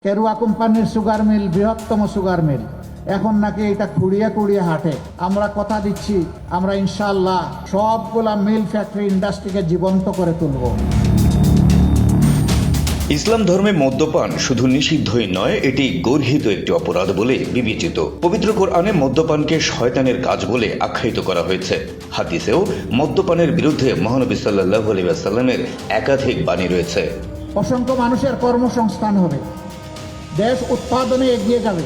কেরুয়া কোম্পানির sugar mill বৃহত্তম sugar mill, এখন নাকি এটা কুড়িয়ে কুড়িয়ে হাঁটে। আমরা কথা দিচ্ছি, আমরা ইনশাআল্লাহ সবগুলা মিল ফ্যাক্টরি ইন্ডাস্ট্রিকে জীবন্ত করে তুলব। ইসলাম ধর্মে মদ্যপান শুধু নিষিদ্ধই নয়, এটি গর্হিত একটি অপরাধ বলে বিবেচিত। পবিত্র কোরআনে মদ্যপানকে শয়তানের কাজ বলে আখ্যায়িত করা হয়েছে। হাদিসেও মদ্যপানের বিরুদ্ধে মহানবী সাল্লাল্লাহু আলাইহি ওয়াসাল্লামের একাধিক বাণী রয়েছে। অসংখ্য মানুষের কর্মসংস্থান হবে, দেশ উৎপাদনে এগিয়ে যাবে,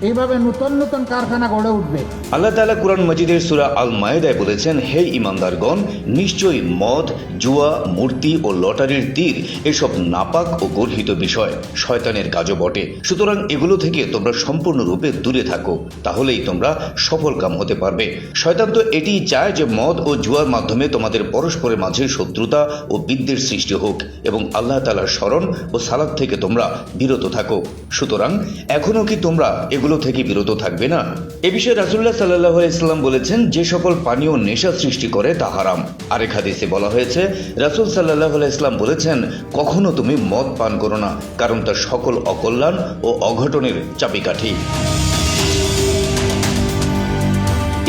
এইভাবে নতুন নতুন কারখানা গড়ে উঠবে। আল্লাহ তাআলা কুরআন মাজিদের সূরা আল মায়েদায় বলেছেন, হে ঈমানদারগণ, নিশ্চয়ই মদ, জুয়া, মূর্তি ও লটারির তীর এসব নাপাক ও গর্হিত বিষয়, শয়তানের কাজও বটে। সুতরাং এগুলো থেকে তোমরা সম্পূর্ণরূপে দূরে থাকো, তাহলেই তোমরা সফল কাম হতে পারবে। শয়তান তো এটিই চায় যে মদ ও জুয়ার মাধ্যমে তোমাদের পরস্পরের মাঝে শত্রুতা ও বিদ্বেষ সৃষ্টি হোক এবং আল্লাহ তাআলার স্মরণ ও সালাত থেকে তোমরা বিরত থাকো। সুতরাং এখনো কি তোমরা এগুলো থেকে বিরত থাকবে না? এ বিষয়ে রাসূলুল্লাহ সাল্লাল্লাহু আলাইহি ওয়াসাল্লাম বলেছেন, যে সকল পানীয় নেশা সৃষ্টি করে তা হারাম। আরেক হাদিসে বলা হয়েছে, রাসূল সাল্লাল্লাহু আলাইহি ওয়াসাল্লাম বলেছেন, কখনো তুমি মদ পান করো না, কারণ তা সকল অকল্যাণ ও অঘটনের চাবিকাঠি।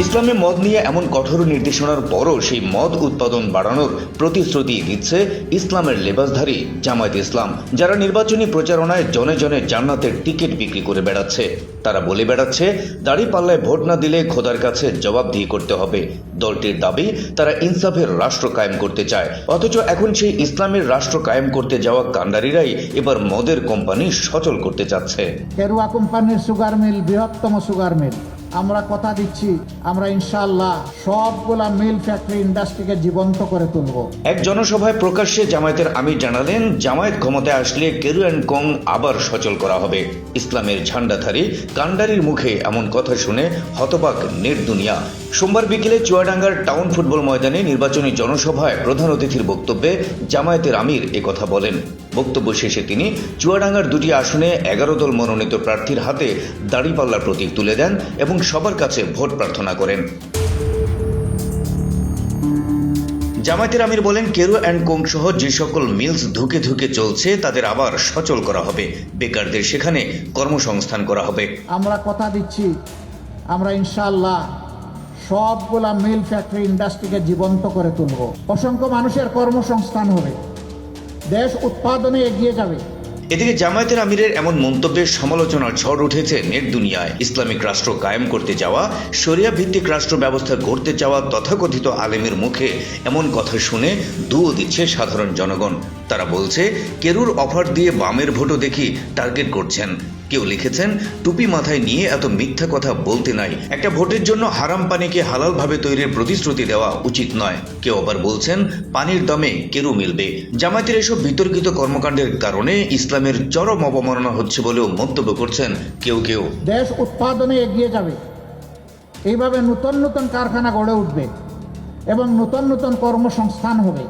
ইসলামে মদ নিয়ে এমন কঠোর নির্দেশনার পরও সেই মদ উৎপাদন বাড়ানোর প্রতিশ্রুতি দিচ্ছে ইসলামের লেবাসধারী জামায়াত ইসলাম, যারা নির্বাচনী প্রচারণায় জনে জনে জান্নাতের টিকিট বিক্রি করে বেড়াচ্ছে। তারা বলে বেড়াচ্ছে, দাড়িপাল্লায় ভোট না দিলে খোদার কাছে জবাবদিহি করতে হবে। দলটির দাবি, তারা ইনসাফের রাষ্ট্র কায়েম করতে চায়, অথচ এখন সেই ইসলামের রাষ্ট্র কায়েম করতে যাওয়া কাণ্ডারিরাই এবার মদের কোম্পানি সচল করতে চাচ্ছে। কেরুয়া কোম্পানির সুগার মিল বৃহত্তম সুগার মিল, আমরা কথা দিচ্ছি, আমরা ইনশাআল্লাহ সবগুলা মিল ফ্যাক্টরি ইন্ডাস্ট্রিকে জীবন্ত করে তুলব। এক জনসভায় প্রকাশ্যে জামায়াতের আমির জানালেন, জামায়াত ক্ষমতায় আসলে কেরু অ্যান্ড কং আবার সচল করা হবে। ইসলামের ঝান্ডাধারী কাণ্ডারির মুখে এমন কথা শুনে হতবাক নেট দুনিয়া। সোমবার বিকেলে চুয়াডাঙ্গার টাউন ফুটবল ময়দানে নির্বাচনী জনসভায় প্রধান অতিথির বক্তব্যে জামায়াতের আমির একথা বলেন। বক্তব্য শেষে তিনি চুয়াডাঙ্গার দুটি আসনে 11 দল মনোনীত প্রার্থীর হাতে দাড়িপাল্লার প্রতীক তুলে দেন এবং সবার কাছে ভোট প্রার্থনা করেন। জামায়াতের আমির বলেন, কেরু অ্যান্ড কোং সহ যে সকল মিলস ধুকে ধুকে চলছে তাদের আবার সচল করা হবে, বেকারদের সেখানে কর্মসংস্থান করা হবে। আমরা কথা দিচ্ছি, আমরা ইনশাআল্লাহ সবগুলা মিল ফ্যাক্টরি ইন্ডাস্ট্রিকে জীবন্ত করে তুলব। অসংখ্য মানুষের কর্মসংস্থান হবে, দেশ উৎপাদনে এগিয়ে যাবে। এদিকে জামায়াতের আমিরের এমন মন্তব্যের সমালোচনার ঝড় উঠেছে নেট দুনিয়ায়। ইসলামিক রাষ্ট্র কায়েম করতে যাওয়া, শরিয়া ভিত্তিক রাষ্ট্র ব্যবস্থা গড়তে যাওয়া তথাকথিত আলেমের মুখে এমন কথা শুনে দুও দিচ্ছে সাধারণ জনগণ। তারা বলছে, কেরুর অফার দিয়ে বামের ভোটও দেখি টার্গেট করছেন। কেউ লিখেছেন, টুপি মাথায় নিয়ে এত মিথ্যা কথা বলতে নাই, একটা ভোটের জন্য হারাম পানিকে হালালভাবে তৈরির প্রতিশ্রুতি দেওয়া উচিত নয়। কেউ আবার বলছেন, পানির দামে কেরু মিলবে। জামায়াতের এসব বিতর্কিত কর্মকাণ্ডের কারণে ইসলামের চরম অবমাননা হচ্ছে বলেও মন্তব্য করছেন কেউ কেউ। দেশ উৎপাদনে এগিয়ে যাবে, এইভাবে নতুন নতুন কারখানা গড়ে উঠবে এবং নতুন নতুন কর্মসংস্থান হবে।